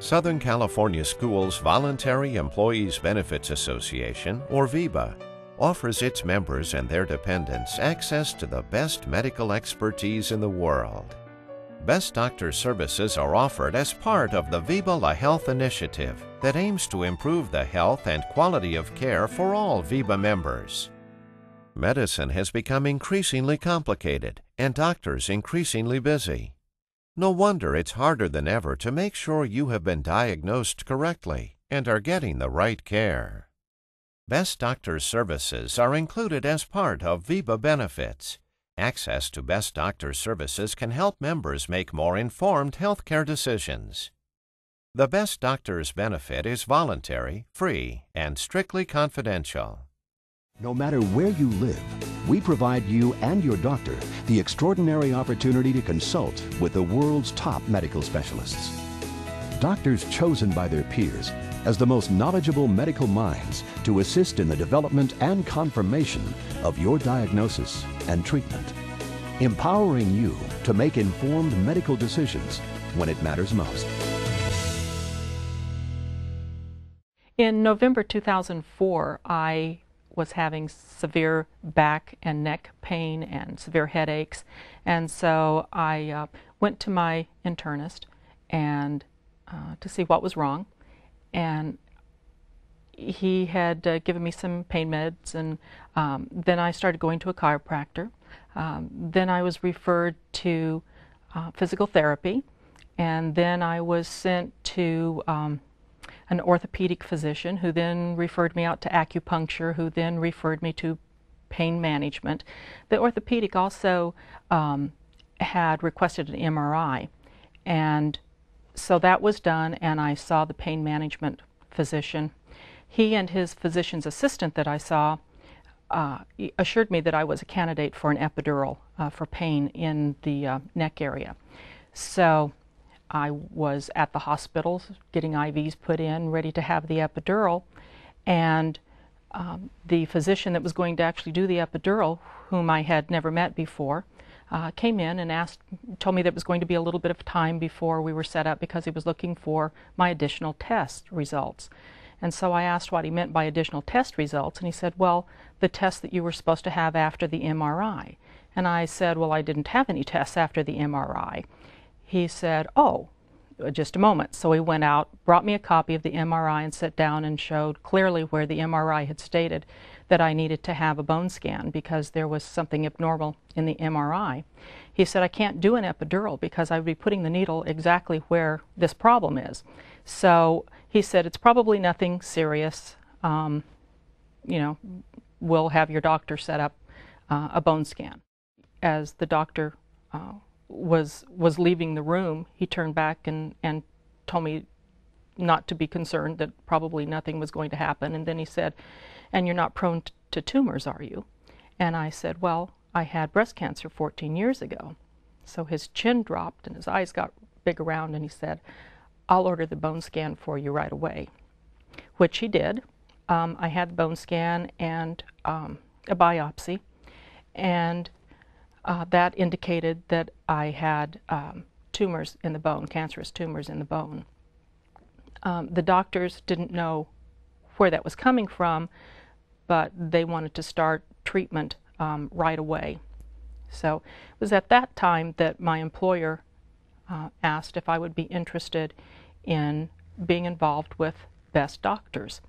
Southern California Schools Voluntary Employees Benefits Association, or VEBA, offers its members and their dependents access to the best medical expertise in the world. Best Doctor services are offered as part of the VEBA La Health initiative that aims to improve the health and quality of care for all VEBA members. Medicine has become increasingly complicated and doctors increasingly busy. No wonder it's harder than ever to make sure you have been diagnosed correctly and are getting the right care. Best Doctor services are included as part of VEBA benefits. Access to Best Doctor services can help members make more informed healthcare decisions. The Best Doctors benefit is voluntary, free, and strictly confidential. No matter where you live, we provide you and your doctor the extraordinary opportunity to consult with the world's top medical specialists. Doctors chosen by their peers as the most knowledgeable medical minds to assist in the development and confirmation of your diagnosis and treatment, empowering you to make informed medical decisions when it matters most. In November 2004, I was having severe back and neck pain and severe headaches, and so I went to my internist and to see what was wrong, and he had given me some pain meds, and then I started going to a chiropractor. Then I was referred to physical therapy, and then I was sent to an orthopedic physician who then referred me out to acupuncture, who then referred me to pain management. The orthopedic also had requested an MRI, and so that was done, and I saw the pain management physician. He and his physician's assistant that I saw assured me that I was a candidate for an epidural for pain in the neck area. So I was at the hospital getting IVs put in, ready to have the epidural, and the physician that was going to actually do the epidural, whom I had never met before, came in and told me that it was going to be a little bit of time before we were set up because he was looking for my additional test results. And so I asked what he meant by additional test results, and he said, well, the test that you were supposed to have after the MRI. And I said, well, I didn't have any tests after the MRI. He said, oh, just a moment. So he went out, brought me a copy of the MRI, and sat down and showed clearly where the MRI had stated that I needed to have a bone scan because there was something abnormal in the MRI. He said, I can't do an epidural because I would be putting the needle exactly where this problem is. So he said, it's probably nothing serious. You know, we'll have your doctor set up a bone scan. As the doctor was leaving the room, he turned back and told me not to be concerned, that probably nothing was going to happen. And then he said, and you're not prone to tumors, are you? And I said, well, I had breast cancer 14 years ago. So his chin dropped and his eyes got big around, and he said, I'll order the bone scan for you right away, which he did. I had the bone scan and a biopsy, and that indicated that I had tumors in the bone, cancerous tumors in the bone. The doctors didn't know where that was coming from, but they wanted to start treatment right away. So it was at that time that my employer asked if I would be interested in being involved with Best Doctors,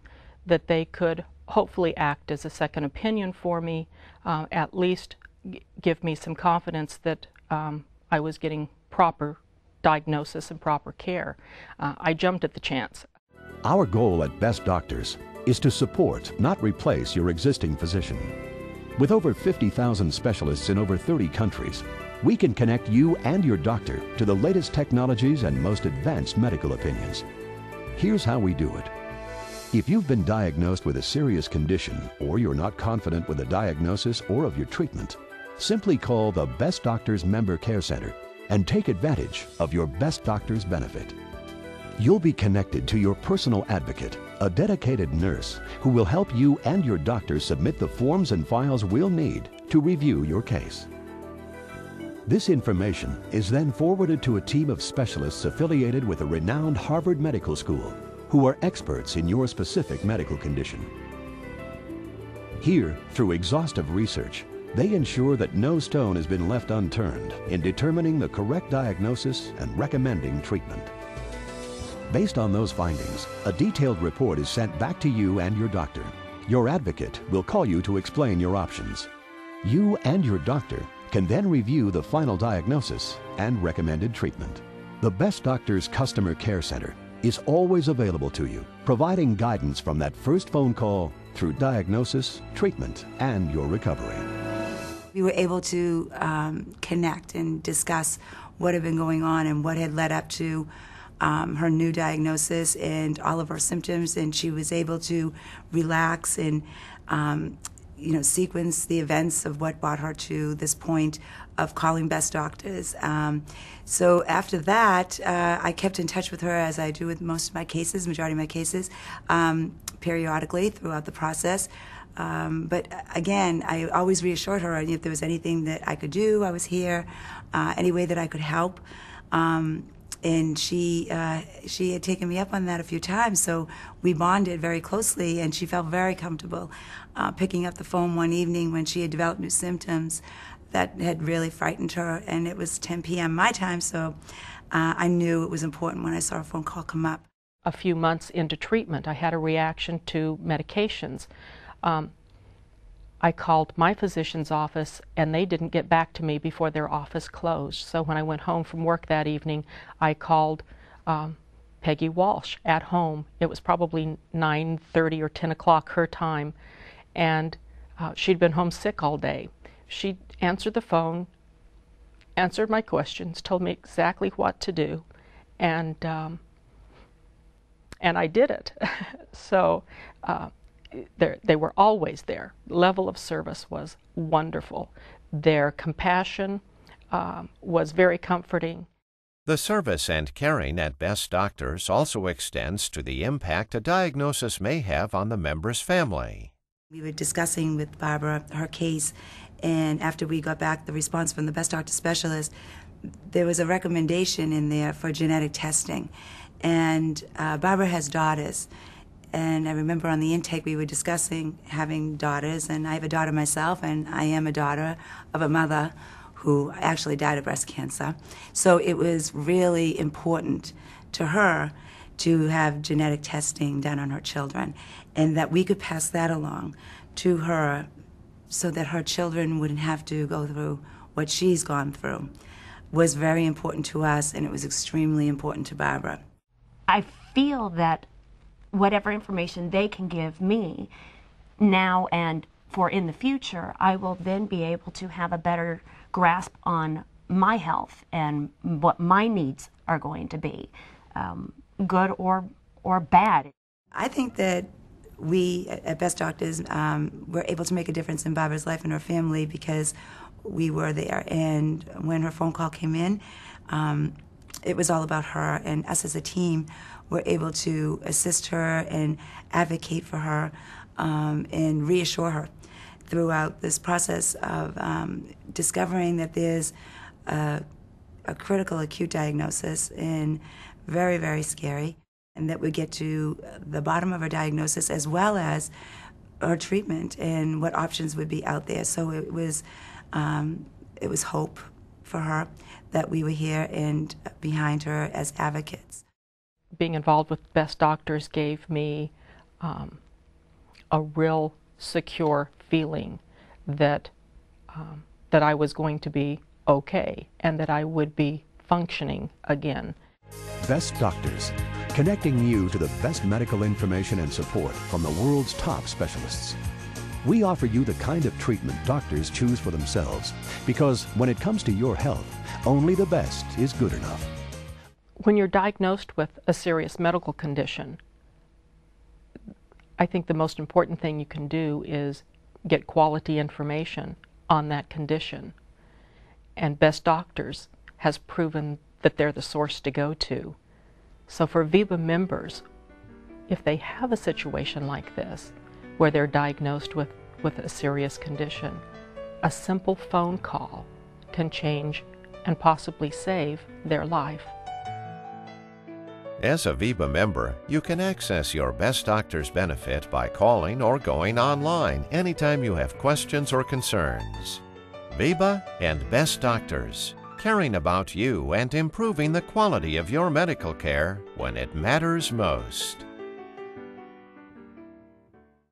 that they could hopefully act as a second opinion for me, at least give me some confidence that I was getting proper diagnosis and proper care. I jumped at the chance. Our goal at Best Doctors is to support, not replace, your existing physician. With over 50,000 specialists in over 30 countries, we can connect you and your doctor to the latest technologies and most advanced medical opinions. Here's how we do it. If you've been diagnosed with a serious condition, or you're not confident with the diagnosis or of your treatment, simply call the Best Doctors Member Care Center and take advantage of your Best Doctors benefit. You'll be connected to your personal advocate, a dedicated nurse who will help you and your doctor submit the forms and files we'll need to review your case. This information is then forwarded to a team of specialists affiliated with a renowned Harvard Medical School who are experts in your specific medical condition. Here, through exhaustive research, they ensure that no stone has been left unturned in determining the correct diagnosis and recommending treatment. Based on those findings, a detailed report is sent back to you and your doctor. Your advocate will call you to explain your options. You and your doctor can then review the final diagnosis and recommended treatment. The Best Doctors Customer Care Center is always available to you, providing guidance from that first phone call through diagnosis, treatment, and your recovery. We were able to connect and discuss what had been going on and what had led up to her new diagnosis and all of her symptoms, and she was able to relax and sequence the events of what brought her to this point of calling Best Doctors. So after that, I kept in touch with her, as I do with most of my cases, majority of my cases, periodically throughout the process. But again, I always reassured her if there was anything that I could do, I was here, any way that I could help. And she had taken me up on that a few times, so we bonded very closely, and she felt very comfortable picking up the phone one evening when she had developed new symptoms that had really frightened her, and it was 10 p.m. my time, so I knew it was important when I saw a phone call come up. A few months into treatment, I had a reaction to medications. I called my physician's office, and they didn't get back to me before their office closed. So when I went home from work that evening, I called Peggy Walsh at home. It was probably 9:30 or 10 o'clock her time, and she'd been home sick all day. She answered the phone, answered my questions, told me exactly what to do, and I did it. So they were always there. Level of service was wonderful. Their compassion was very comforting. The service and caring at Best Doctors also extends to the impact a diagnosis may have on the member's family. We were discussing with Barbara her case, and after we got back the response from the Best Doctor specialist, there was a recommendation in there for genetic testing. And Barbara has daughters. And I remember on the intake we were discussing having daughters, and I have a daughter myself, and I am a daughter of a mother who actually died of breast cancer. So it was really important to her to have genetic testing done on her children, and that we could pass that along to her so that her children wouldn't have to go through what she's gone through, was very important to us, and it was extremely important to Barbara. I feel that whatever information they can give me now and for in the future, I will then be able to have a better grasp on my health and what my needs are going to be, good or bad. I think that we at Best Doctors were able to make a difference in Barbara's life and her family because we were there. And when her phone call came in, it was all about her, and us as a team were able to assist her and advocate for her and reassure her throughout this process of discovering that there's a critical acute diagnosis and very, very scary, and that we get to the bottom of her diagnosis as well as her treatment and what options would be out there. So it was hope for her that we were here and behind her as advocates. Being involved with Best Doctors gave me a real secure feeling that that I was going to be okay and that I would be functioning again. Best Doctors, connecting you to the best medical information and support from the world's top specialists. We offer you the kind of treatment doctors choose for themselves, because when it comes to your health, only the best is good enough. When you're diagnosed with a serious medical condition, I think the most important thing you can do is get quality information on that condition. And Best Doctors has proven that they're the source to go to. So for VIVA members, if they have a situation like this, where they're diagnosed with a serious condition, a simple phone call can change and possibly save their life. As a VIBA member, you can access your Best Doctors benefit by calling or going online anytime you have questions or concerns. VIBA and Best Doctors, caring about you and improving the quality of your medical care when it matters most.